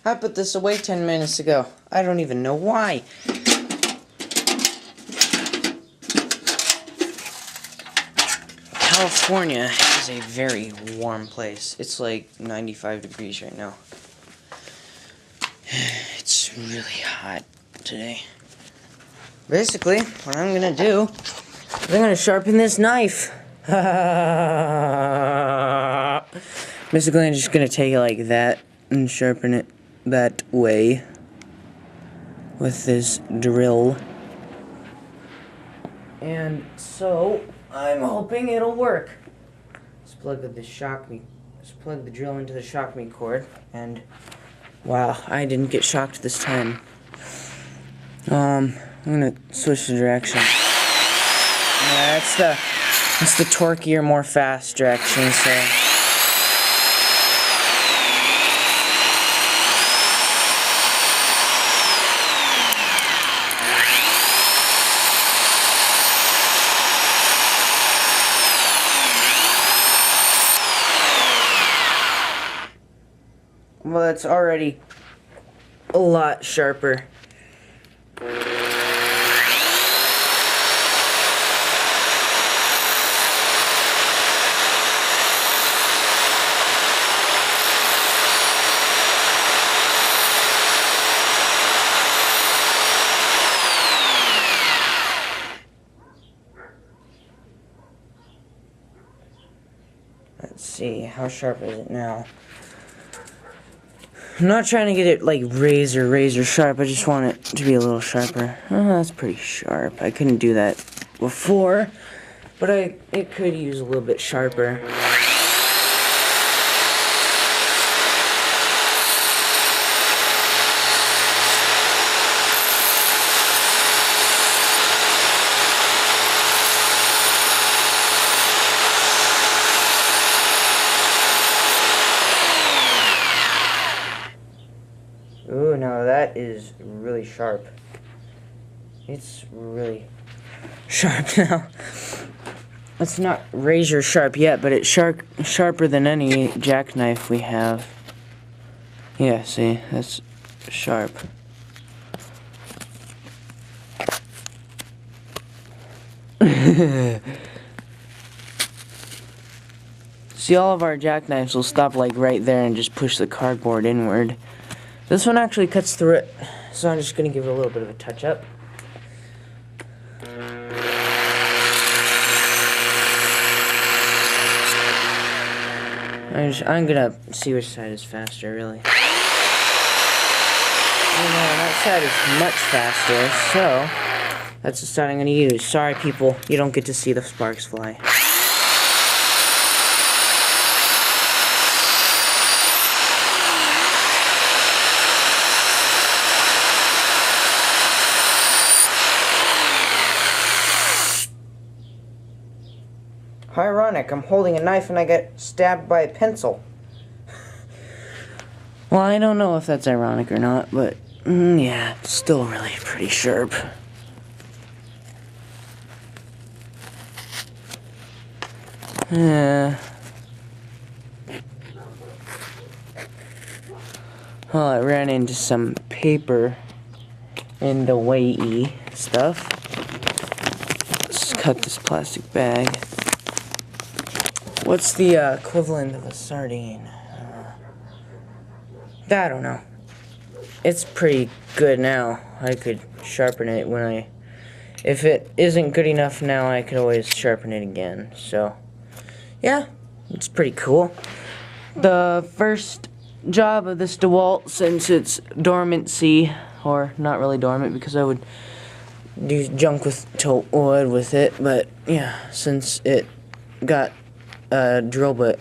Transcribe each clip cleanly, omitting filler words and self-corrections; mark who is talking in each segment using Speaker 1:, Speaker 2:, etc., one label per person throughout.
Speaker 1: I put this away 10 minutes ago. I don't even know why. California is a very warm place. It's like 95 degrees right now. It's really hot today. Basically, what I'm gonna do is I'm gonna sharpen this knife. Basically, I'm just gonna take it like that and sharpen it that way with this drill. And so, I'm hoping it'll work. Let's plug the drill into the shock me cord, and wow, I didn't get shocked this time. I'm gonna switch the direction. Yeah, that's the torqueier, more fast direction, so. Well, it's already a lot sharper. Let's see, how sharp is it now? I'm not trying to get it like razor sharp, I just want it to be a little sharper. Oh, that's pretty sharp. I couldn't do that before, but it could use a little bit sharper. Ooh, now that is really sharp. It's really sharp now. It's not razor sharp yet, but it's sharper than any jackknife we have. Yeah, see, that's sharp. See, all of our jackknives will stop like right there and just push the cardboard inward. This one actually cuts through it, so I'm just going to give it a little bit of a touch-up. I'm going to see which side is faster, really. Oh no, that side is much faster, so that's the side I'm going to use. Sorry, people, you don't get to see the sparks fly. How ironic, I'm holding a knife and I get stabbed by a pencil. Well, I don't know if that's ironic or not, but yeah, it's still really pretty sharp. Yeah. Well, I ran into some paper in the way stuff. Let's cut this plastic bag. What's the equivalent of a sardine? I don't know. It's pretty good now. I could sharpen it when if it isn't good enough now, I could always sharpen it again. So, yeah, it's pretty cool. The first job of this dewalt, since it's dormancy, or not really dormant because I would do junk with wood with it, but yeah, since it got a drill bit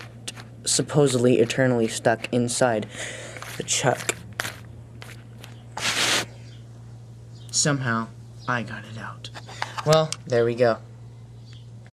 Speaker 1: supposedly eternally stuck inside the chuck. Somehow, I got it out. Well, there we go.